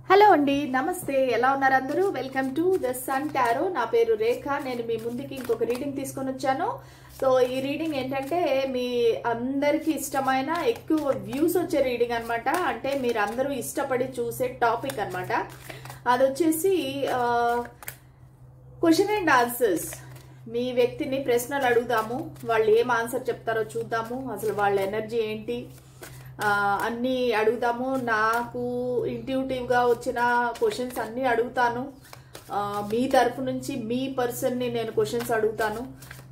Hello అండి, నమస్తే. ఎలా ఉన్నారు అందరూ? Welcome to the Sun Tarot. నా పేరు రేఖ. నేను మీ ముందుకి ఇంకొక రీడింగ్ తీసుకొని వచ్చాను. సో ఈ రీడింగ్ ఏంటంటే మీ అందరికి ఇష్టమైన ఎక్కువ వ్యూస్ వచ్చే రీడింగ్ అనమాట. అంటే మీరు అందరూ ఇష్టపడి చూసే టాపిక్ అనమాట. అది వచ్చేసి క్వశ్చన్ అండ్ ఆన్సర్స్. మీ వ్యక్తిని ప్రశ్నలు అడుగుదాము, వాళ్ళు ఏం ఆన్సర్ చెప్తారో చూద్దాము. అసలు వాళ్ళ ఎనర్జీ ఏంటి అన్నీ అడుగుదాము. నాకు ఇంట్యూటివ్గా వచ్చిన క్వశ్చన్స్ అన్నీ అడుగుతాను. మీ తరఫు నుంచి మీ పర్సన్ని నేను క్వశ్చన్స్ అడుగుతాను.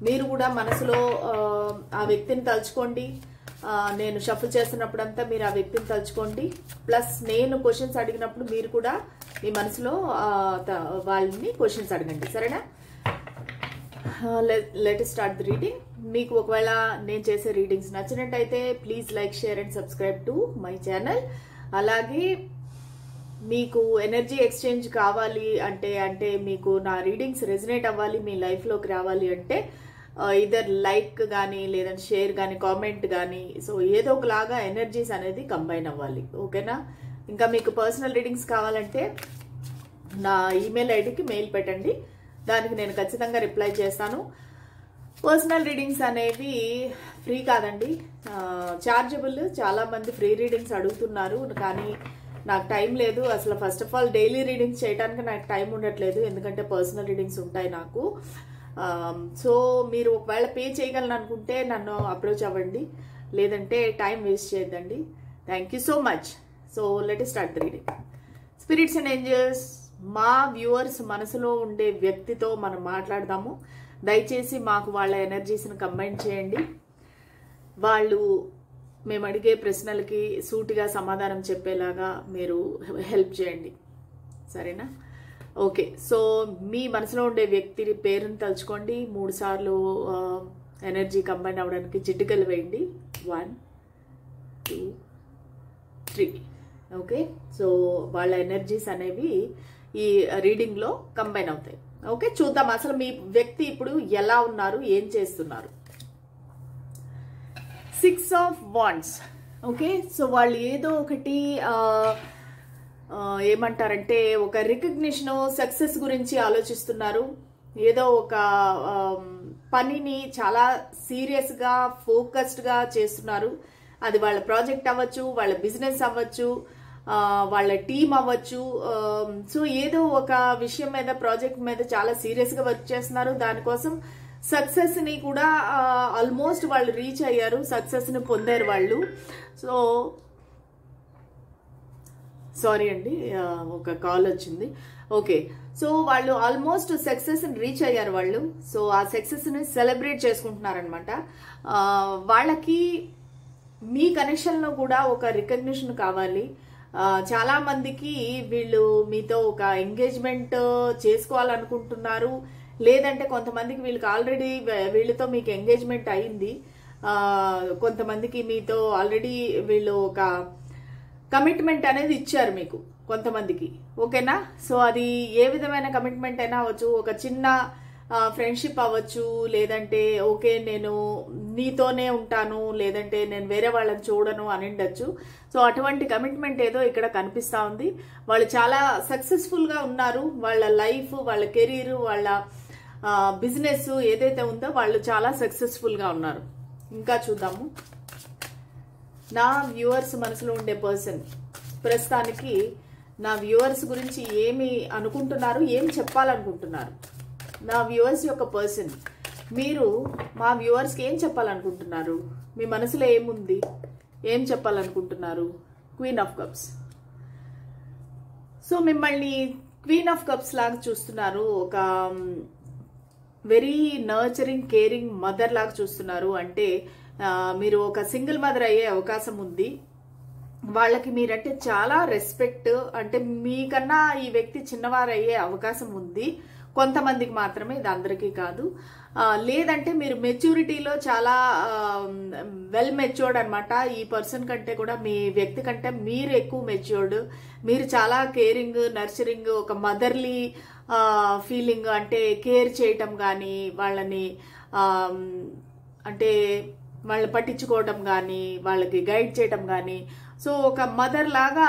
మీరు కూడా మనసులో ఆ వ్యక్తిని తలుచుకోండి. నేను షఫుల్ చేస్తున్నప్పుడంతా మీరు ఆ వ్యక్తిని తలుచుకోండి. ప్లస్ నేను క్వశ్చన్స్ అడిగినప్పుడు మీరు కూడా మీ మనసులో వాళ్ళని క్వశ్చన్స్ అడగండి, సరేనా? Let start the reading. మీకు ఒకవేళ నేను చేసే రీడింగ్స్ నచ్చినట్టయితే please like, share and subscribe to my channel. అలాగే మీకు ఎనర్జీ ఎక్స్చేంజ్ కావాలి అంటే మీకు నా రీడింగ్స్ రెజనేట్ అవ్వాలి, మీ లైఫ్లోకి రావాలి అంటే ఇదర్ లైక్ కానీ లేదంటే షేర్ కానీ కామెంట్ కానీ, సో ఏదో ఒకలాగా ఎనర్జీస్ అనేది కంబైన్ అవ్వాలి, ఓకేనా? ఇంకా మీకు పర్సనల్ రీడింగ్స్ కావాలంటే నా ఈమెయిల్ ఐడికి మెయిల్ పెట్టండి, దానికి నేను ఖచ్చితంగా రిప్లై చేస్తాను. పర్సనల్ రీడింగ్స్ అనేవి ఫ్రీ కాదండి, చార్జబుల్. చాలా మంది ఫ్రీ రీడింగ్స్ అడుగుతున్నారు, కానీ నాకు టైం లేదు. అసలు first of all daily readings చేయడానికి నాకు టైం ఉండట్లేదు, ఎందుకంటే పర్సనల్ రీడింగ్స్ ఉంటాయి నాకు. సో మీరు ఒకవేళ పే చేయగలను అనుకుంటే నన్ను అప్రోచ్ అవ్వండి, లేదంటే టైం వేస్ట్ చేయొద్దండి. Thank you so much. So let start the reading. Spirits and angels, మా వ్యూవర్స్ మనసులో ఉండే వ్యక్తితో మనం మాట్లాడదాము. దయచేసి మాకు వాళ్ళ ఎనర్జీస్ని కంబైన్ చేయండి. వాళ్ళు మేము అడిగే ప్రశ్నలకి సూటిగా సమాధానం చెప్పేలాగా మీరు హెల్ప్ చేయండి, సరేనా? ఓకే, సో మీ మనసులో ఉండే వ్యక్తి పేరుని తలుచుకోండి. 3 సార్లు ఎనర్జీ కంబైన్ అవ్వడానికి చిటికలు వేయండి. 1 2 3. ఓకే, సో వాళ్ళ ఎనర్జీస్ అనేవి ఈ రీడింగ్లో కంబైన్ అవుతాయి. ఓకే, చూద్దాం అసలు మీ వ్యక్తి ఇప్పుడు ఎలా ఉన్నారు, ఏం చేస్తున్నారు. 6 ఆఫ్ వాండ్స్. ఓకే, సో వాళ్ళు ఏదో ఒకటి ఏమంటారంటే ఒక రికగ్నిషన్, సక్సెస్ గురించి ఆలోచిస్తున్నారు. ఏదో ఒక పనిని చాలా సీరియస్గా ఫోకస్డ్గా చేస్తున్నారు. అది వాళ్ళ ప్రాజెక్ట్ అవ్వచ్చు, వాళ్ళ బిజినెస్ అవ్వచ్చు, వాళ్ళ టీం అవ్వచ్చు. సో ఏదో ఒక విషయం మీద, ప్రాజెక్ట్ మీద చాలా సీరియస్గా వర్క్ చేస్తున్నారు. దానికోసం సక్సెస్ని కూడా ఆల్మోస్ట్ వాళ్ళు రీచ్ అయ్యారు, సక్సెస్ని పొందారు వాళ్ళు. సో సారీ అండి, ఒక కాల్ వచ్చింది. ఓకే, సో వాళ్ళు ఆల్మోస్ట్ సక్సెస్ని రీచ్ అయ్యారు వాళ్ళు. సో ఆ సక్సెస్ని సెలబ్రేట్ చేసుకుంటున్నారనమాట. వాళ్ళకి మీ కనెక్షన్లో కూడా ఒక రికగ్నిషన్ కావాలి. చాలా మందికి వీళ్ళు మీతో ఒక ఎంగేజ్మెంట్ చేసుకోవాలనుకుంటున్నారు, లేదంటే కొంతమందికి వీళ్ళకి ఆల్రెడీ వీళ్ళతో మీకు ఎంగేజ్మెంట్ అయింది. కొంతమందికి మీతో ఆల్రెడీ వీళ్ళు ఒక కమిట్మెంట్ అనేది ఇచ్చారు మీకు కొంతమందికి, ఓకేనా? సో అది ఏ విధమైన కమిట్మెంట్ అయినా అవ్వచ్చు, ఒక చిన్న ఫ్రెండ్షిప్ అవ్వచ్చు, లేదంటే ఓకే నేను నీతోనే ఉంటాను, లేదంటే నేను వేరే వాళ్ళని చూడను అని ఉండొచ్చు. సో అటువంటి కమిట్మెంట్ ఏదో ఇక్కడ కనిపిస్తూ ఉంది. వాళ్ళు చాలా సక్సెస్ఫుల్గా ఉన్నారు. వాళ్ళ లైఫ్, వాళ్ళ కెరీర్, వాళ్ళ బిజినెస్ ఏదైతే ఉందో వాళ్ళు చాలా సక్సెస్ఫుల్గా ఉన్నారు. ఇంకా చూద్దాము. నా వ్యూవర్స్ మనసులో ఉండే పర్సన్ ప్రస్తుతానికి నా వ్యూవర్స్ గురించి ఏమి అనుకుంటున్నారు, ఏం చెప్పాలనుకుంటున్నారు. నా వ్యూవర్స్ యొక్క పర్సన్, మీరు మా వ్యూవర్స్కి ఏం చెప్పాలనుకుంటున్నారు? మీ మనసులో ఏముంది, ఏం చెప్పాలనుకుంటున్నారు? Queen of cups. సో మిమ్మల్ని క్వీన్ ఆఫ్ కప్స్ లాగా చూస్తున్నారు. ఒక వెరీ నర్చరింగ్, కేరింగ్ మదర్ లాగా చూస్తున్నారు. అంటే మీరు ఒక సింగిల్ మదర్ అయ్యే అవకాశం ఉంది. వాళ్ళకి మీరంటే చాలా రెస్పెక్ట్. అంటే మీకన్నా ఈ వ్యక్తి చిన్నవారు అయ్యే అవకాశం ఉంది, కొంతమందికి మాత్రమే, ఇది అందరికీ కాదు. లేదంటే మీరు మెచ్యూరిటీలో చాలా వెల్ మెచ్యూర్డ్ అనమాట. ఈ పర్సన్ కంటే కూడా, మీ వ్యక్తి కంటే మీరు ఎక్కువ మెచ్యూర్డ్. మీరు చాలా కేరింగ్, నర్చరింగ్, ఒక మదర్లీ ఫీలింగ్, అంటే కేర్ చేయటం కానీ, వాళ్ళని అంటే వాళ్ళని పట్టించుకోవటం కానీ, వాళ్ళకి గైడ్ చేయటం కానీ, సో ఒక మదర్ లాగా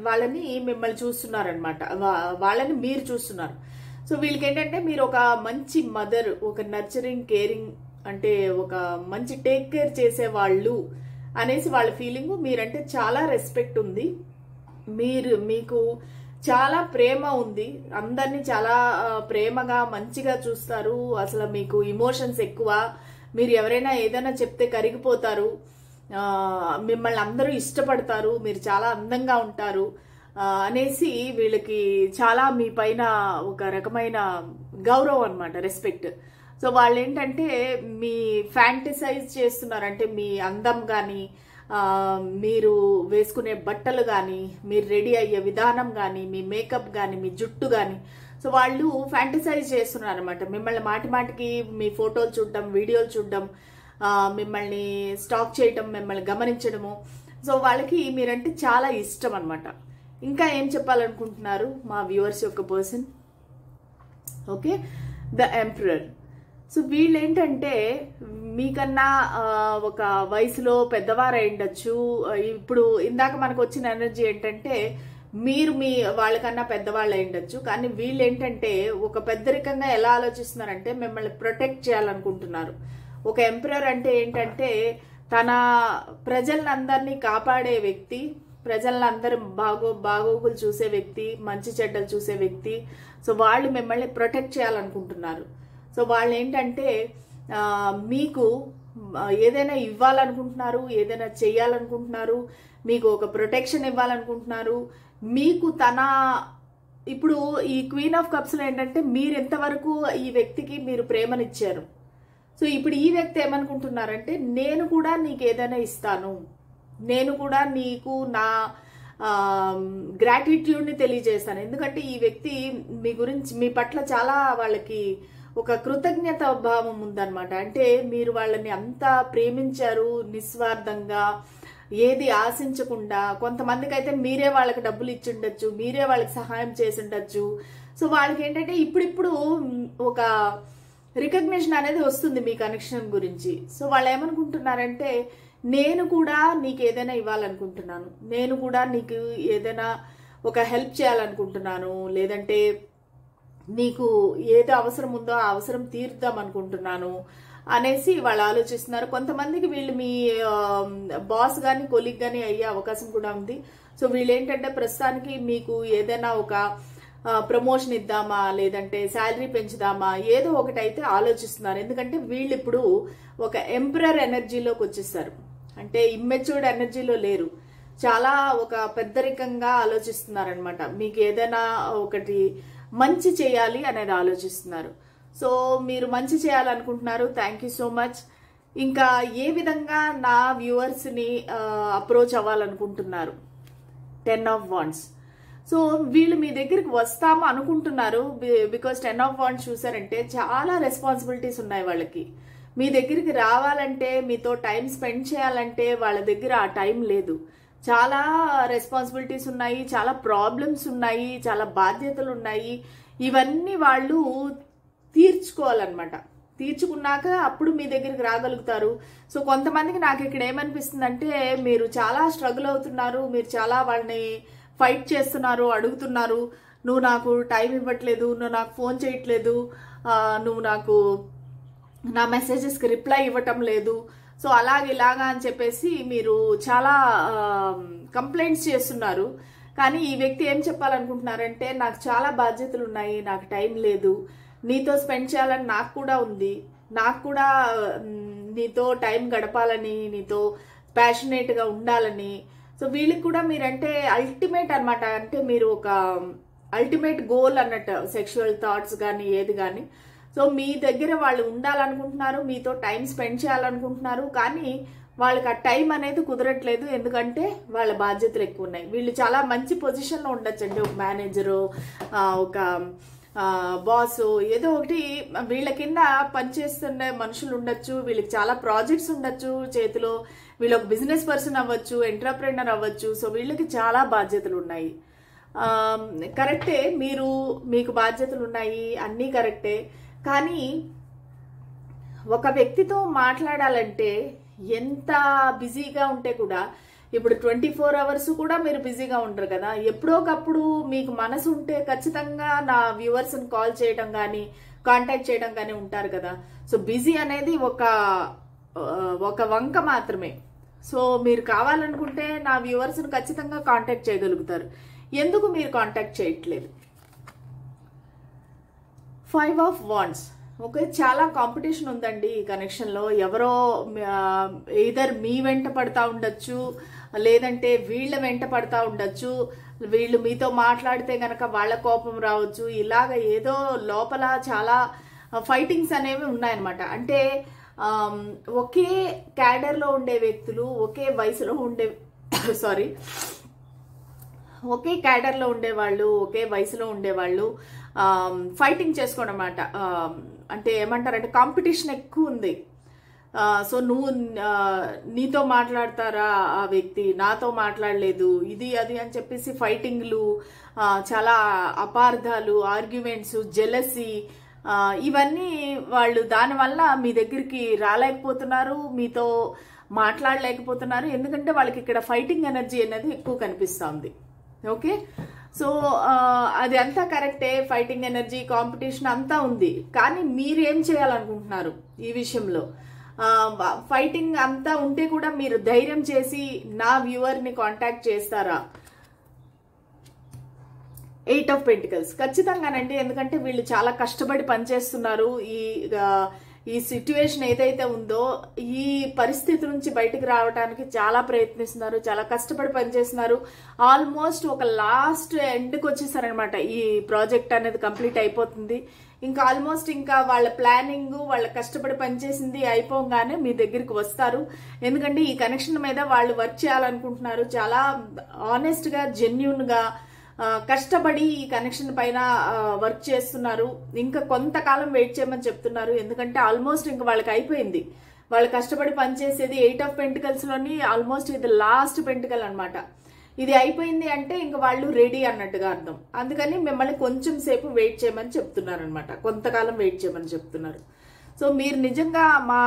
వాళ్ళని మిమ్మల్ని చూస్తున్నారనమాట, వాళ్ళని మీరు చూస్తున్నారు. సో వీళ్ళకి ఏంటంటే మీరు ఒక మంచి మదర్, ఒక నర్చరింగ్ కేరింగ్, అంటే ఒక మంచి టేక్ కేర్ చేసేవాళ్ళు అనేసి వాళ్ళ ఫీలింగ్. మీరంటే చాలా రెస్పెక్ట్ ఉంది, మీకు చాలా ప్రేమ ఉంది, అందరినీ చాలా ప్రేమగా మంచిగా చూస్తారు. అసలు మీకు ఇమోషన్స్ ఎక్కువ, మీరు ఎవరైనా ఏదైనా చెప్తే కరిగిపోతారు, మిమ్మల్ని అందరూ ఇష్టపడతారు, మీరు చాలా అందంగా ఉంటారు అనేసి వీళ్ళకి చాలా మీ పైన ఒక రకమైన గౌరవం అనమాట, రెస్పెక్ట్. సో వాళ్ళు ఏంటంటే మీ ఫ్యాంటసైజ్ చేస్తున్నారు, అంటే మీ అందం కానీ, మీరు వేసుకునే బట్టలు కానీ, మీరు రెడీ అయ్యే విధానం కానీ, మీ మేకప్ కానీ, మీ జుట్టు కానీ, సో వాళ్ళు ఫ్యాంటసైజ్ చేస్తున్నారు అనమాట. మిమ్మల్ని మాటి మాటికి మీ ఫోటోలు చూడడం, వీడియోలు చూడడం, మిమ్మల్ని స్టాక్ చేయటం, మిమ్మల్ని గమనించడము. సో వాళ్ళకి మీరంటే చాలా ఇష్టం అనమాట. ఇంకా ఏం చెప్పాలనుకుంటున్నారు మా వ్యూవర్స్ యొక్క person? Okay, the emperor. So వీళ్ళు ఏంటంటే మీకన్నా ఒక వయసులో పెద్దవారు అయి ఉండొచ్చు. ఇప్పుడు ఇందాక మనకు వచ్చిన ఎనర్జీ ఏంటంటే మీరు వాళ్ళకన్నా పెద్దవాళ్ళు అయి ఉండొచ్చు, కానీ వీళ్ళు ఏంటంటే ఒక పెద్దరికంగా ఎలా ఆలోచిస్తున్నారంటే మిమ్మల్ని ప్రొటెక్ట్ చేయాలనుకుంటున్నారు. ఒక ఎంపరర్ అంటే ఏంటంటే తన ప్రజలందరినీ కాపాడే వ్యక్తి, ప్రజలందరూ బాగోగులు చూసే వ్యక్తి, మంచి చెడ్డలు చూసే వ్యక్తి. సో వాళ్ళు మిమ్మల్ని ప్రొటెక్ట్ చేయాలనుకుంటున్నారు. సో వాళ్ళు ఏంటంటే మీకు ఏదైనా ఇవ్వాలనుకుంటున్నారు, ఏదైనా చేయాలనుకుంటున్నారు, మీకు ఒక ప్రొటెక్షన్ ఇవ్వాలనుకుంటున్నారు. మీకు ఇప్పుడు ఈ క్వీన్ ఆఫ్ కప్స్లో ఏంటంటే మీరు ఎంతవరకు ఈ వ్యక్తికి మీరు ప్రేమనిచ్చారు. సో ఇప్పుడు ఈ వ్యక్తి ఏమనుకుంటున్నారంటే నేను కూడా నీకు ఏదైనా ఇస్తాను, నేను కూడా నీకు నా గ్రాటిట్యూడ్ని తెలియజేస్తాను. ఎందుకంటే ఈ వ్యక్తి మీ గురించి, మీ పట్ల చాలా వాళ్ళకి ఒక కృతజ్ఞత భావం ఉందన్నమాట. అంటే మీరు వాళ్ళని అంతా ప్రేమించారు నిస్వార్థంగా, ఏది ఆశించకుండా. కొంతమందికి అయితే మీరే వాళ్ళకి డబ్బులు ఇచ్చి ఉండొచ్చు, మీరే వాళ్ళకి సహాయం చేసి ఉండొచ్చు. సో వాళ్ళకి ఏంటంటే ఇప్పుడిప్పుడు ఒక రికగ్నిషన్ అనేది వస్తుంది మీ కనెక్షన్ గురించి. సో వాళ్ళు ఏమనుకుంటున్నారంటే నేను కూడా నీకు ఏదైనా ఇవ్వాలనుకుంటున్నాను, నేను కూడా నీకు ఏదైనా ఒక హెల్ప్ చేయాలనుకుంటున్నాను, లేదంటే నీకు ఏదో అవసరం ఉందో ఆ అవసరం తీర్దాం అనుకుంటున్నాను అనేసి వాళ్ళు ఆలోచిస్తున్నారు. కొంతమందికి వీళ్ళు మీ బాస్ కానీ కొలీగ్ కానీ అయ్యే అవకాశం కూడా ఉంది. సో వీళ్ళు ఏంటంటే ప్రస్తుతానికి మీకు ఏదైనా ఒక ప్రమోషన్ ఇద్దామా, లేదంటే శాలరీ పెంచుదామా, ఏదో ఒకటి అయితే ఆలోచిస్తున్నారు. ఎందుకంటే వీళ్ళు ఇప్పుడు ఒక ఎంపరర్ ఎనర్జీలోకి వచ్చేస్తారు, అంటే ఇమ్మెచ్యూర్డ్ ఎనర్జీలో లేరు, చాలా ఒక పెద్దరికంగా ఆలోచిస్తున్నారనమాట. మీకు ఏదైనా ఒకటి మంచి చేయాలి అనేది ఆలోచిస్తున్నారు. సో మీరు మంచి చేయాలనుకుంటున్నారు. Thank you so much. ఇంకా ఏ విధంగా నా వ్యూవర్స్ని అప్రోచ్ అవ్వాలనుకుంటున్నారు? 10 of wands. సో వీళ్ళు మీ దగ్గరికి వస్తాము అనుకుంటున్నారు. బికాస్ 10 ఆఫ్ వాండ్స్ చూసారంటే చాలా రెస్పాన్సిబిలిటీస్ ఉన్నాయి వాళ్ళకి. మీ దగ్గరికి రావాలంటే, మీతో టైం స్పెండ్ చేయాలంటే వాళ్ళ దగ్గర ఆ టైం లేదు. చాలా రెస్పాన్సిబిలిటీస్ ఉన్నాయి, చాలా ప్రాబ్లమ్స్ ఉన్నాయి, చాలా బాధ్యతలు ఉన్నాయి. ఇవన్నీ వాళ్ళు తీర్చుకోవాలన్నమాట. తీర్చుకున్నాక అప్పుడు మీ దగ్గరికి రాగలుగుతారు. సో కొంతమందికి నాకు ఇక్కడ ఏమనిపిస్తుందంటే మీరు చాలా స్ట్రగుల్ అవుతున్నారు, మీరు చాలా వాళ్ళని ఫైట్ చేస్తున్నారు, అడుగుతున్నారు, నువ్వు నాకు టైం ఇవ్వట్లేదు, నువ్వు నాకు ఫోన్ చేయట్లేదు, నువ్వు నాకు నా మెసేజెస్కి రిప్లై ఇవ్వటం లేదు, సో ఇలాగా అని చెప్పేసి మీరు చాలా కంప్లైంట్స్ చేస్తున్నారు. కానీ ఈ వ్యక్తి ఏం చెప్పాలనుకుంటున్నారంటే నాకు చాలా బాధ్యతలు ఉన్నాయి, నాకు టైం లేదు, నీతో స్పెండ్ చేయాలని నాకు కూడా ఉంది, నాకు కూడా నీతో టైం గడపాలని, నీతో ప్యాషనేట్గా ఉండాలని. సో వీళ్ళకి కూడా మీరంటే అల్టిమేట్ అనమాట. అంటే మీరు ఒక అల్టిమేట్ గోల్ అన్నట్టు, సెక్షువల్ థాట్స్ కానీ ఏది కానీ. సో మీ దగ్గర వాళ్ళు ఉండాలనుకుంటున్నారు, మీతో టైం స్పెండ్ చేయాలనుకుంటున్నారు, కానీ వాళ్ళకి ఆ టైం అనేది కుదరట్లేదు. ఎందుకంటే వాళ్ళ బాధ్యతలు ఎక్కువ ఉన్నాయి. వీళ్ళు చాలా మంచి పొజిషన్లో ఉండొచ్చండి, ఒక మేనేజరు, ఒక బాస్, ఏదో ఒకటి వీళ్ళ కింద పనిచేస్తుండే మనుషులు ఉండొచ్చు, వీళ్ళకి చాలా ప్రాజెక్ట్స్ ఉండొచ్చు చేతిలో, వీళ్ళు ఒక బిజినెస్ పర్సన్ అవ్వచ్చు, ఎంటర్ప్రెనర్ అవ్వచ్చు. సో వీళ్ళకి చాలా బాధ్యతలు ఉన్నాయి. కరెక్టే, మీకు బాధ్యతలు ఉన్నాయి, అన్నీ కరెక్టే. కానీ ఒక వ్యక్తితో మాట్లాడాలంటే ఎంత బిజీగా ఉంటే కూడా ఇప్పుడు 24 అవర్స్ కూడా మీరు బిజీగా ఉంటారు కదా. ఎప్పుడోకప్పుడు మీకు మనసు ఉంటే ఖచ్చితంగా నా వ్యూవర్స్ని కాల్ చేయడం కానీ కాంటాక్ట్ చేయడం కానీ ఉంటారు కదా. సో బిజీ అనేది ఒక వంక మాత్రమే. సో మీరు కావాలనుకుంటే నా వ్యూవర్స్ని ఖచ్చితంగా కాంటాక్ట్ చేయగలుగుతారు. ఎందుకు మీరు కాంటాక్ట్ చేయట్లేదు? 5 ఆఫ్ వాండ్స్. ఓకే, చాలా కాంపిటీషన్ ఉందండి ఈ కనెక్షన్లో. ఎవరో ఎయిదర్ మీ వెంట పడతా ఉండొచ్చు, లేదంటే వీళ్ళ వెంట పడతా ఉండొచ్చు. వీళ్ళు మీతో మాట్లాడితే గనక వాళ్ళ కోపం రావచ్చు. ఇలాగ ఏదో లోపల చాలా ఫైటింగ్స్ అనేవి ఉన్నాయన్నమాట. అంటే ఒకే క్యాడర్లో ఉండే వ్యక్తులు, ఒకే వయసులో ఉండే ఒకే క్యాడర్లో ఉండేవాళ్ళు, ఒకే వయసులో ఉండేవాళ్ళు ఫైటింగ్ చేసుకోవడం అన్నమాట. అంటే ఏమంటారంటే కాంపిటీషన్ ఎక్కువ ఉంది. సో నువ్వు నీతో మాట్లాడతారా ఆ వ్యక్తి, నాతో మాట్లాడలేదు, ఇది అది అని చెప్పేసి ఫైటింగ్లు, చాలా అపార్థాలు, ఆర్గ్యుమెంట్స్, జెలసీ, ఇవన్నీ వాళ్ళు దానివల్ల మీ దగ్గరికి రాలేకపోతున్నారు, మీతో మాట్లాడలేకపోతున్నారు. ఎందుకంటే వాళ్ళకి ఇక్కడ ఫైటింగ్ ఎనర్జీ అనేది ఎక్కువ కనిపిస్తుంది. ఓకే, సో అది అంతా కరెక్టే. ఫైటింగ్ ఎనర్జీ, కాంపిటీషన్ అంతా ఉంది. కానీ మీరేం చేయాలనుకుంటున్నారు ఈ విషయంలో? ఫైటింగ్ అంతా ఉంటే కూడా మీరు ధైర్యం చేసి నా వ్యూవర్ని కాంటాక్ట్ చేస్తారా? 8 ఆఫ్ పెంటికల్స్ ఖచ్చితంగానండి. ఎందుకంటే వీళ్ళు చాలా కష్టపడి పనిచేస్తున్నారు. ఈ సిట్యుయేషన్ ఏదైతే ఉందో ఈ పరిస్థితి నుంచి బయటకు రావడానికి చాలా ప్రయత్నిస్తున్నారు, చాలా కష్టపడి పనిచేస్తున్నారు. ఆల్మోస్ట్ ఒక లాస్ట్ ఎండ్కి వచ్చేసారనమాట. ఈ ప్రాజెక్ట్ అనేది కంప్లీట్ అయిపోతుంది. ఇంకా ఆల్మోస్ట్ ఇంకా వాళ్ళ ప్లానింగ్, వాళ్ళ కష్టపడి పనిచేసింది అయిపోగానే మీ దగ్గరికి వస్తారు. ఎందుకంటే ఈ కనెక్షన్ మీద వాళ్ళు వర్క్ చేయాలనుకుంటున్నారు. చాలా ఆనెస్ట్గా, జెన్యూన్గా కష్టపడి ఈ కనెక్షన్ పైన వర్క్ చేస్తున్నారు. ఇంకా కొంతకాలం వెయిట్ చేయమని చెప్తున్నారు. ఎందుకంటే ఆల్మోస్ట్ ఇంకా వాళ్ళకి అయిపోయింది. వాళ్ళు కష్టపడి పనిచేసేది 8 ఆఫ్ పెంటికల్స్ లోని ఆల్మోస్ట్ ఇది లాస్ట్ పెంటికల్ అనమాట. ఇది అయిపోయింది అంటే ఇంకా వాళ్ళు రెడీ అన్నట్టుగా అర్థం. అందుకని మిమ్మల్ని కొంచెం సేపు వెయిట్ చేయమని చెప్తున్నారు అనమాట. కొంతకాలం వెయిట్ చేయమని చెప్తున్నారు. సో మీరు నిజంగా మా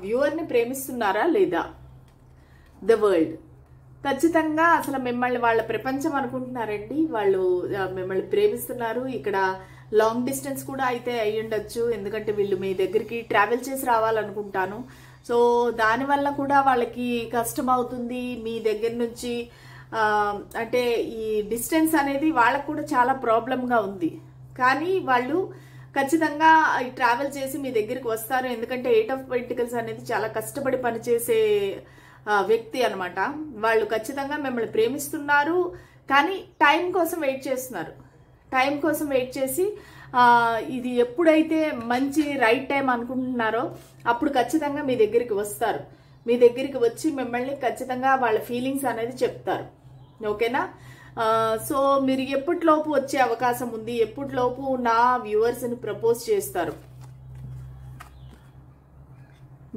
వ్యూవర్ని ప్రేమిస్తున్నారా లేదా? ద వరల్డ్ ఖచ్చితంగా అసలు మిమ్మల్ని వాళ్ళ ప్రపంచం అనుకుంటున్నారండి. వాళ్ళు మిమ్మల్ని ప్రేమిస్తున్నారు. ఇక్కడ లాంగ్ డిస్టెన్స్ కూడా అయితే అయ్యుండొచ్చు. ఎందుకంటే వీళ్ళు మీ దగ్గరికి ట్రావెల్ చేసి రావాలనుకుంటాను. సో దానివల్ల కూడా వాళ్ళకి కష్టం అవుతుంది. మీ దగ్గర నుంచి అంటే ఈ డిస్టెన్స్ అనేది వాళ్ళకు కూడా చాలా ప్రాబ్లంగా ఉంది. కానీ వాళ్ళు ఖచ్చితంగా ట్రావెల్ చేసి మీ దగ్గరికి వస్తారు. ఎందుకంటే 8 ఆఫ్ పెంటికల్స్ అనేది చాలా కష్టపడి పనిచేసే వ్యక్తి అనమాట. వాళ్ళు ఖచ్చితంగా మిమ్మల్ని ప్రేమిస్తున్నారు. కానీ టైం కోసం వెయిట్ చేస్తున్నారు. టైం కోసం వెయిట్ చేసి ఇది ఎప్పుడైతే మంచి రైట్ టైం అనుకుంటున్నారో అప్పుడు ఖచ్చితంగా మీ దగ్గరికి వస్తారు. మీ దగ్గరికి వచ్చి మిమ్మల్ని ఖచ్చితంగా వాళ్ళ ఫీలింగ్స్ అనేది చెప్తారు. ఓకేనా? సో మీరు ఎప్పటిలోపు వచ్చే అవకాశం ఉంది? ఎప్పటిలోపు నా వ్యూవర్స్ని ప్రపోజ్ చేస్తారు?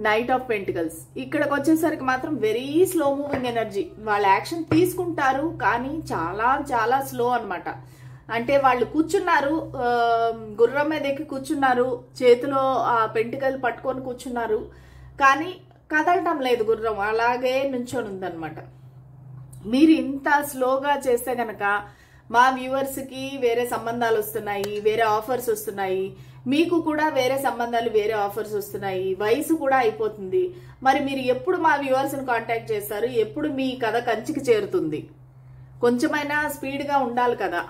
నైట్ ఆఫ్ పెంటికల్స్ ఇక్కడికి వచ్చేసరికి మాత్రం వెరీ స్లో మూవింగ్ ఎనర్జీ. వాళ్ళ యాక్షన్ తీసుకుంటారు కానీ చాలా చాలా స్లో అనమాట. అంటే వాళ్ళు కూర్చున్నారు, గుర్రం మీద ఎక్కి కూర్చున్నారు, చేతిలో ఆ పెంటికల్ పట్టుకొని కూర్చున్నారు, కానీ కదలటం లేదు గుర్రం, అలాగే నుంచొని ఉందన్నమాట. మీరు ఇంత స్లోగా చేస్తే గనక మా వ్యూవర్స్కి వేరే సంబంధాలు వస్తున్నాయి, వేరే ఆఫర్స్ వస్తున్నాయి, మీకు కూడా వేరే సంబంధాలు, వేరే ఆఫర్స్ వస్తున్నాయి, వయసు కూడా అయిపోతుంది. మరి మీరు ఎప్పుడు మా వ్యూవర్స్ని కాంటాక్ట్ చేస్తారు? ఎప్పుడు మీ కథ కంచికి చేరుతుంది? కొంచెమైనా స్పీడ్గా ఉండాలి కదా.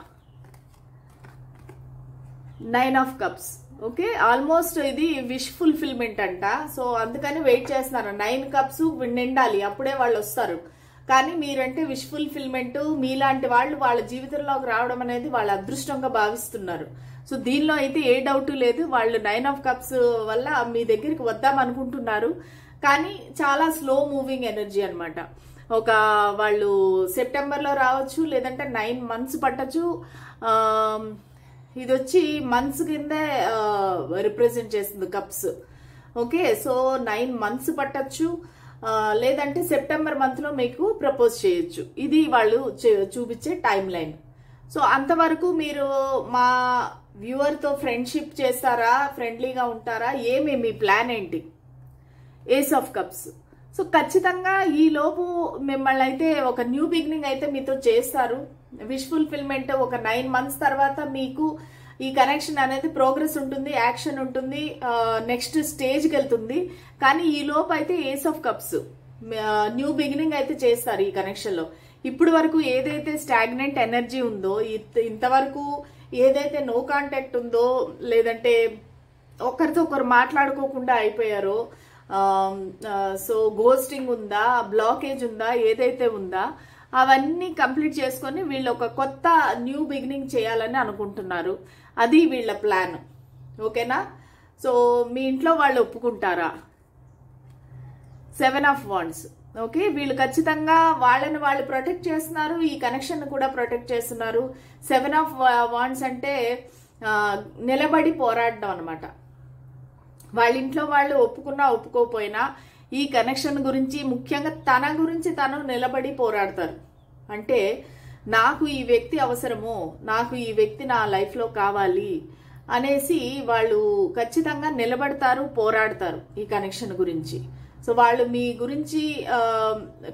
9 ఆఫ్ కప్స్. ఓకే, ఆల్మోస్ట్ ఇది విష్ ఫుల్ఫిల్మెంట్ అంట. సో అందుకని వెయిట్ చేస్తున్నారు. 9 కప్స్ నిండాలి, అప్పుడే వాళ్ళు వస్తారు. కానీ మీరంటే విష్ ఫుల్ఫిల్మెంట్, మీలాంటి వాళ్ళు వాళ్ళ జీవితంలోకి రావడం అనేది వాళ్ళ అదృష్టంగా భావిస్తున్నారు. సో దీనిలో అయితే ఏ డౌట్ లేదు. వాళ్ళు 9 ఆఫ్ కప్స్ వల్ల మీ దగ్గరికి వద్దాం అనుకుంటున్నారు. కానీ చాలా స్లో మూవింగ్ ఎనర్జీ అనమాట. వాళ్ళు సెప్టెంబర్లో రావచ్చు, లేదంటే 9 మంత్స్ పట్టచ్చు. ఇది వచ్చి మంత్స్ కిందే రిప్రజెంట్ చేస్తుంది కప్స్. ఓకే, సో 9 మంత్స్ పట్టచ్చు, లేదంటే సెప్టెంబర్ మంత్లో మీకు ప్రపోజ్ చేయొచ్చు. ఇది వాళ్ళు చూపించే టైం లైన్. సో అంతవరకు మీరు మా వ్యూవర్తో ఫ్రెండ్షిప్ చేస్తారా, ఫ్రెండ్లీగా ఉంటారా, ఏమి మీ ప్లాన్ ఏంటి? ఏస్ ఆఫ్ కప్స్. సో ఖచ్చితంగా ఈ లోపు మిమ్మల్ని అయితే ఒక న్యూ బిగినింగ్ అయితే మీతో చేస్తారు. విష్ ఫుల్ఫిల్మెంట్ ఒక 9 months తర్వాత మీకు ఈ కనెక్షన్ అనేది ప్రోగ్రెస్ ఉంటుంది, యాక్షన్ ఉంటుంది, నెక్స్ట్ స్టేజ్కి వెళ్తుంది. కానీ ఈ లోపు అయితే ace of cups new beginning అయితే చేస్తారు ఈ కనెక్షన్ లో. ఇప్పుడు వరకు ఏదైతే స్టాగ్నెంట్ ఎనర్జీ ఉందో, ఇంతవరకు ఏదైతే నో కాంటాక్ట్ ఉందో, లేదంటే ఒకరితో ఒకరు మాట్లాడుకోకుండా అయిపోయారో, సో గోస్టింగ్ ఉందా, బ్లాకేజ్ ఉందా, ఏదైతే ఉందా అవన్నీ కంప్లీట్ చేసుకొని వీళ్ళు ఒక కొత్త న్యూ బిగినింగ్ చేయాలని అనుకుంటున్నారు. అది వీళ్ళ ప్లాన్. ఓకేనా? సో మీ ఇంట్లో వాళ్ళు ఒప్పుకుంటారా? 7 of Wands. ఓకే, వీళ్ళు ఖచ్చితంగా వాళ్ళని వాళ్ళు ప్రొటెక్ట్ చేస్తున్నారు, ఈ కనెక్షన్ కూడా ప్రొటెక్ట్ చేస్తున్నారు. 7 of Wands అంటే నిలబడి పోరాడడం అనమాట. వాళ్ళ ఇంట్లో వాళ్ళు ఒప్పుకున్నా ఒప్పుకోపోయినా ఈ కనెక్షన్ గురించి, ముఖ్యంగా తన గురించి తను నిలబడి పోరాడతారు. అంటే నాకు ఈ వ్యక్తి అవసరము, నాకు ఈ వ్యక్తి నా లైఫ్లో కావాలి అనేసి వాళ్ళు ఖచ్చితంగా నిలబడతారు, పోరాడతారు ఈ కనెక్షన్ గురించి. సో వాళ్ళు మీ గురించి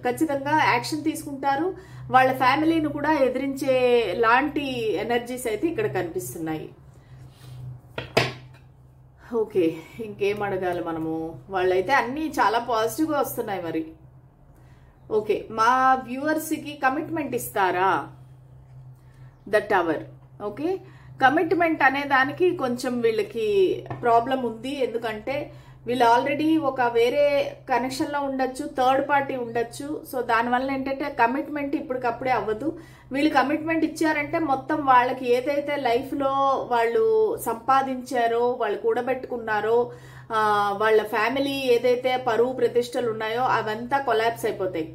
ఖచ్చితంగా యాక్షన్ తీసుకుంటారు. వాళ్ళ ఫ్యామిలీని కూడా ఎదిరించే లాంటి ఎనర్జీస్ అయితే ఇక్కడ కనిపిస్తున్నాయి. ఓకే, ఇంకేం అడగాలి మనము? వాళ్ళైతే అన్నీ చాలా పాజిటివ్గా వస్తున్నాయి. మరి ఓకే, మా వ్యూవర్స్కి కమిట్మెంట్ ఇస్తారా? The tower. ఓకే, కమిట్మెంట్ అనే దానికి కొంచెం వీళ్ళకి ప్రాబ్లం ఉంది. ఎందుకంటే వీళ్ళు ఆల్రెడీ ఒక వేరే కనెక్షన్లో ఉండొచ్చు, థర్డ్ పార్టీ ఉండొచ్చు. సో దానివల్ల ఏంటంటే కమిట్మెంట్ ఇప్పటికప్పుడే అవ్వదు. వీళ్ళు కమిట్మెంట్ ఇచ్చారంటే మొత్తం వాళ్ళకి ఏదైతే లైఫ్లో వాళ్ళు సంపాదించారో, వాళ్ళు కూడబెట్టుకున్నారో, వాళ్ళ ఫ్యామిలీ ఏదైతే పరువు ప్రతిష్టలు ఉన్నాయో అవంతా కొలాప్స్ అయిపోతాయి.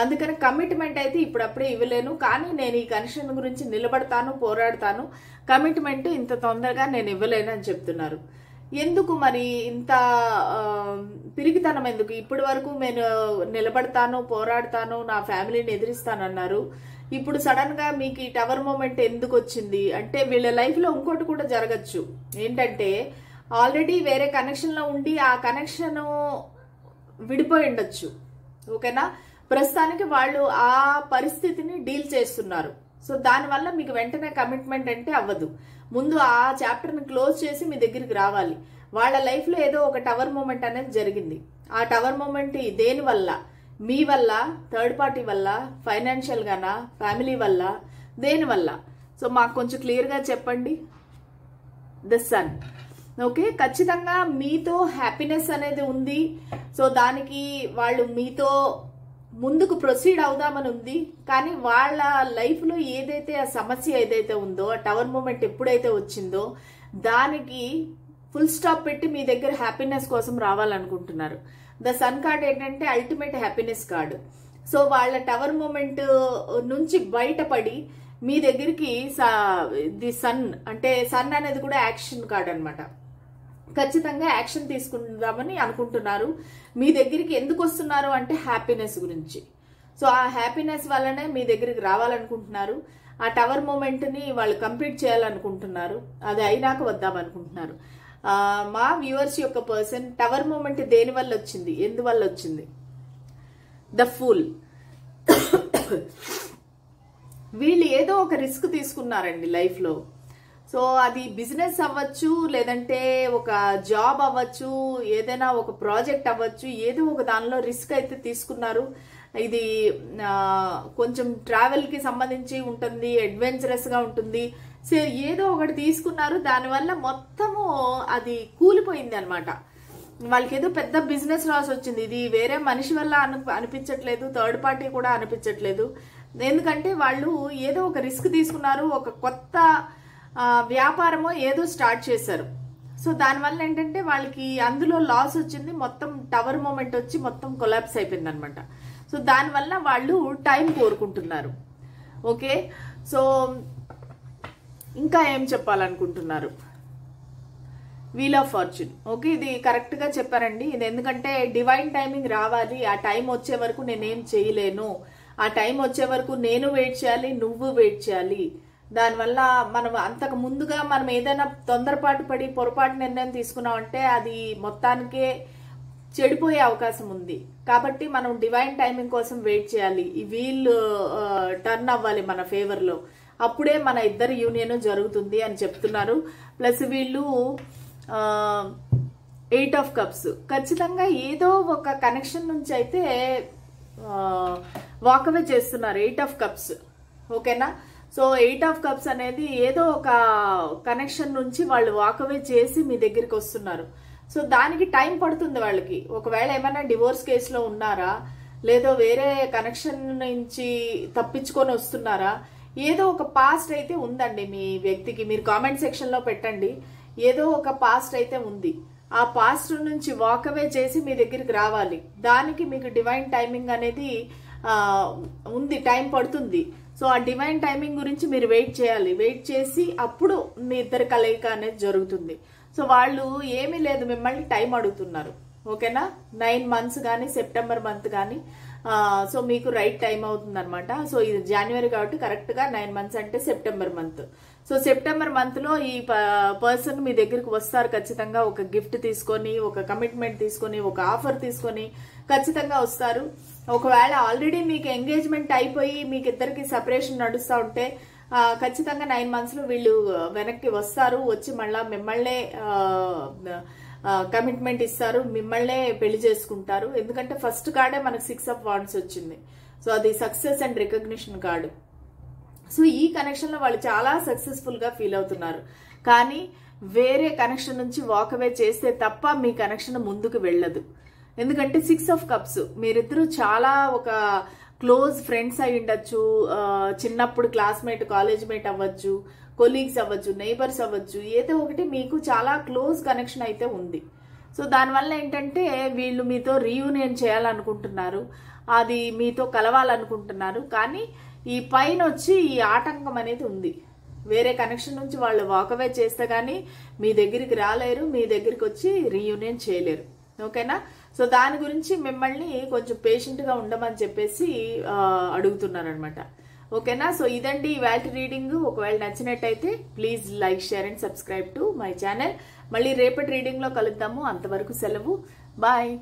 అందుకని కమిట్మెంట్ అయితే ఇప్పుడప్పుడే ఇవ్వలేను, కానీ నేను ఈ కనెక్షన్ గురించి నిలబడతాను, పోరాడతాను. కమిట్మెంట్ ఇంత తొందరగా నేను ఇవ్వలేను అని చెప్తున్నారు. ఎందుకు మరి ఇంత పిరిగితనం ఎందుకు? ఇప్పటి వరకు నేను నిలబడతాను, పోరాడతాను, నా ఫ్యామిలీని ఎదిరిస్తానన్నారు. ఇప్పుడు సడన్ గా మీకు ఈ టవర్ మూమెంట్ ఎందుకు వచ్చింది అంటే, వీళ్ళ లైఫ్ లో ఇంకోటి కూడా జరగచ్చు. ఏంటంటే ఆల్రెడీ వేరే కనెక్షన్ లో ఉండి ఆ కనెక్షన్ విడిపోయి ఉండొచ్చు. ఓకేనా? ప్రస్తుతానికి వాళ్ళు ఆ పరిస్థితిని డీల్ చేస్తున్నారు. సో దానివల్ల మీకు వెంటనే కమిట్మెంట్ అంటే అవ్వదు. ముందు ఆ చాప్టర్ని క్లోజ్ చేసి మీ దగ్గరికి రావాలి. వాళ్ళ లైఫ్లో ఏదో ఒక టవర్ మూమెంట్ అనేది జరిగింది. ఆ టవర్ మూమెంట్ దేని వల్ల? మీ వల్ల, థర్డ్ పార్టీ వల్ల, ఫైనాన్షియల్ గానా, ఫ్యామిలీ వల్ల, దేని వల్ల? సో మాకు కొంచెం క్లియర్గా చెప్పండి. The sun. ఓకే, ఖచ్చితంగా మీతో హ్యాపీనెస్ అనేది ఉంది. సో దానికి వాళ్ళు మీతో ముందుకు ప్రొసీడ్ అవుదామని ఉంది. కానీ వాళ్ళ లైఫ్లో ఏదైతే ఆ సమస్య ఏదైతే ఉందో, ఆ టవర్ మూమెంట్ ఎప్పుడైతే వచ్చిందో దానికి ఫుల్ స్టాప్ పెట్టి మీ దగ్గర హ్యాపీనెస్ కోసం రావాలనుకుంటున్నారు. ద సన్ కార్డ్ ఏంటంటే అల్టిమేట్ హ్యాపీనెస్ కార్డు. సో వాళ్ళ టవర్ మూమెంట్ నుంచి బయటపడి మీ దగ్గరికి ది సన్ అంటే, సన్ అనేది కూడా యాక్షన్ కార్డ్ అనమాట. ఖచ్చితంగా యాక్షన్ తీసుకుందామని అనుకుంటున్నారు. మీ దగ్గరికి ఎందుకు వస్తున్నారు అంటే హ్యాపీనెస్ గురించి. సో ఆ హ్యాపీనెస్ వల్లనే మీ దగ్గరికి రావాలనుకుంటున్నారు. ఆ టవర్ మూమెంట్ని వాళ్ళు కంప్లీట్ చేయాలనుకుంటున్నారు. అది అయినాక వద్దామనుకుంటున్నారు. మా వ్యూవర్స్ యొక్క పర్సన్ టవర్ మూమెంట్ దేని వల్ల వచ్చింది, ఎందువల్ల వచ్చింది? The fool. వీళ్ళు ఏదో ఒక రిస్క్ తీసుకున్నారండి లైఫ్లో. సో అది బిజినెస్ అవ్వచ్చు, లేదంటే ఒక జాబ్ అవ్వచ్చు, ఏదైనా ఒక ప్రాజెక్ట్ అవ్వచ్చు, ఏదో ఒక దానిలో రిస్క్ అయితే తీసుకున్నారు. ఇది కొంచెం ట్రావెల్కి సంబంధించి ఉంటుంది, అడ్వెంచరస్గా ఉంటుంది. సో ఏదో ఒకటి తీసుకున్నారు, దానివల్ల మొత్తము అది కూలిపోయింది అనమాట. వాళ్ళకి ఏదో పెద్ద బిజినెస్ లాస్ వచ్చింది. ఇది వేరే మనిషి వల్ల అనిపించట్లేదు, థర్డ్ పార్టీ కూడా అనిపించట్లేదు. ఎందుకంటే వాళ్ళు ఏదో ఒక రిస్క్ తీసుకున్నారు, ఒక కొత్త వ్యాపారమో ఏదో స్టార్ట్ చేశారు. సో దానివల్ల ఏంటంటే వాళ్ళకి అందులో లాస్ వచ్చింది, మొత్తం టవర్ మూమెంట్ వచ్చి మొత్తం కొలాప్స్ అయిపోయింది అనమాట. సో దానివల్ల వాళ్ళు టైం కోరుకుంటున్నారు. ఓకే, సో ఇంకా ఏం చెప్పాలనుకుంటున్నారు? Wheel of fortune. ఓకే, ఇది కరెక్ట్గా చెప్పారండి. ఇది ఎందుకంటే డివైన్ టైమింగ్ రావాలి, ఆ టైం వచ్చే వరకు నేనేం చేయలేను, ఆ టైం వచ్చే వరకు నేను వెయిట్ చేయాలి, నువ్వు వెయిట్ చేయాలి. దానివల్ల మనం అంతకు ముందుగా మనం ఏదైనా తొందరపాటు పడి పొరపాటు నిర్ణయం తీసుకున్నామంటే అది మొత్తానికే చెడిపోయే అవకాశం ఉంది. కాబట్టి మనం డివైన్ టైమింగ్ కోసం వెయిట్ చేయాలి. ఈ వీల్ టర్న్ అవ్వాలి మన ఫేవర్ లో, అప్పుడే మన ఇద్దరి యూనియన్ జరుగుతుంది అని చెప్తున్నారు. ప్లస్ వీళ్ళు 8 ఆఫ్ కప్స్ ఖచ్చితంగా ఏదో ఒక కనెక్షన్ నుంచి అయితే వాకవే చేస్తున్నారు. 8 ఆఫ్ కప్స్, ఓకేనా. సో 8 ఆఫ్ కప్స్ అనేది ఏదో ఒక కనెక్షన్ నుంచి వాళ్ళు వాకవే చేసి మీ దగ్గరికి వస్తున్నారు. సో దానికి టైం పడుతుంది వాళ్ళకి. ఒకవేళ ఏమైనా డివోర్స్ కేసులో ఉన్నారా, లేదో వేరే కనెక్షన్ నుంచి తప్పించుకొని వస్తున్నారా, ఏదో ఒక పాస్ట్ అయితే ఉందండి మీ వ్యక్తికి. మీరు కామెంట్ సెక్షన్ లో పెట్టండి, ఏదో ఒక పాస్ట్ అయితే ఉంది. ఆ పాస్ట్ నుంచి వాకవే చేసి మీ దగ్గరికి రావాలి. దానికి మీకు డివైన్ టైమింగ్ అనేది ఉంది, టైం పడుతుంది. సో ఆ డివైన్ టైమింగ్ గురించి మీరు వెయిట్ చేయాలి. వెయిట్ చేసి అప్పుడు మీ ఇద్దరి కలయిక అనేది జరుగుతుంది. సో వాళ్ళు ఏమీ లేదు, మిమ్మల్ని టైం అడుగుతున్నారు, ఓకేనా. 9 months కానీ సెప్టెంబర్ మంత్ కానీ సో మీకు రైట్ టైం అవుతుంది అనమాట. సో ఇది జనవరి కాబట్టి కరెక్ట్ గా 9 months అంటే September month. So September month లో ఈ పర్సన్ మీ దగ్గరికి వస్తారు ఖచ్చితంగా. ఒక గిఫ్ట్ తీసుకొని, ఒక కమిట్మెంట్ తీసుకొని, ఒక ఆఫర్ తీసుకొని ఖచ్చితంగా వస్తారు. ఒకవేళ ఆల్రెడీ మీకు ఎంగేజ్మెంట్ అయిపోయి మీకు ఇద్దరికి సెపరేషన్ నడుస్తూ ఉంటే ఖచ్చితంగా 9 months లో వీళ్ళు వెనక్కి వస్తారు. వచ్చి మళ్ళా మిమ్మల్నే కమిట్మెంట్ ఇస్తారు, మిమ్మల్నే పెళ్లి చేసుకుంటారు. ఎందుకంటే ఫస్ట్ కార్డే మనకు 6 of Wands వచ్చింది. సో అది success and recognition card. So ఈ కనెక్షన్ లో వాళ్ళు చాలా సక్సెస్ఫుల్ గా ఫీల్ అవుతున్నారు. కానీ వేరే కనెక్షన్ నుంచి వాకవే చేస్తే తప్ప మీ కనెక్షన్ ముందుకు వెళ్ళదు. ఎందుకంటే 6 of Cups, మీరిద్దరూ చాలా ఒక క్లోజ్ ఫ్రెండ్స్ అయి ఉండొచ్చు, చిన్నప్పుడు క్లాస్మేట్, కాలేజ్ మేట్ అవ్వచ్చు, కొలీగ్స్ అవ్వచ్చు, నైబర్స్ అవ్వచ్చు, ఏదో ఒకటి మీకు చాలా క్లోజ్ కనెక్షన్ అయితే ఉంది. సో దానివల్ల ఏంటంటే వీళ్ళు మీతో రీయూనియన్ చేయాలనుకుంటున్నారు, అది మీతో కలవాలనుకుంటున్నారు. కానీ ఈ పైన వచ్చి ఈ ఆటంకం అనేది ఉంది. వేరే కనెక్షన్ నుంచి వాళ్ళు వాకవే చేస్తే గానీ మీ దగ్గరికి రాలేరు, మీ దగ్గరికి వచ్చి రీయూనియన్ చేయలేరు, ఓకేనా. సో దాని గురించి మిమ్మల్ని కొంచెం పేషెంట్ గా ఉండమని చెప్పేసి అడుగుతున్నారు అనమాట, ఓకేనా. సో ఇదండి ఇవాల్టి రీడింగ్. ఒకవేళ నచ్చినట్టయితే please like, share and subscribe to my channel. మళ్ళీ రేపటి రీడింగ్ లో కలుద్దాము. అంతవరకు సెలవు, బాయ్.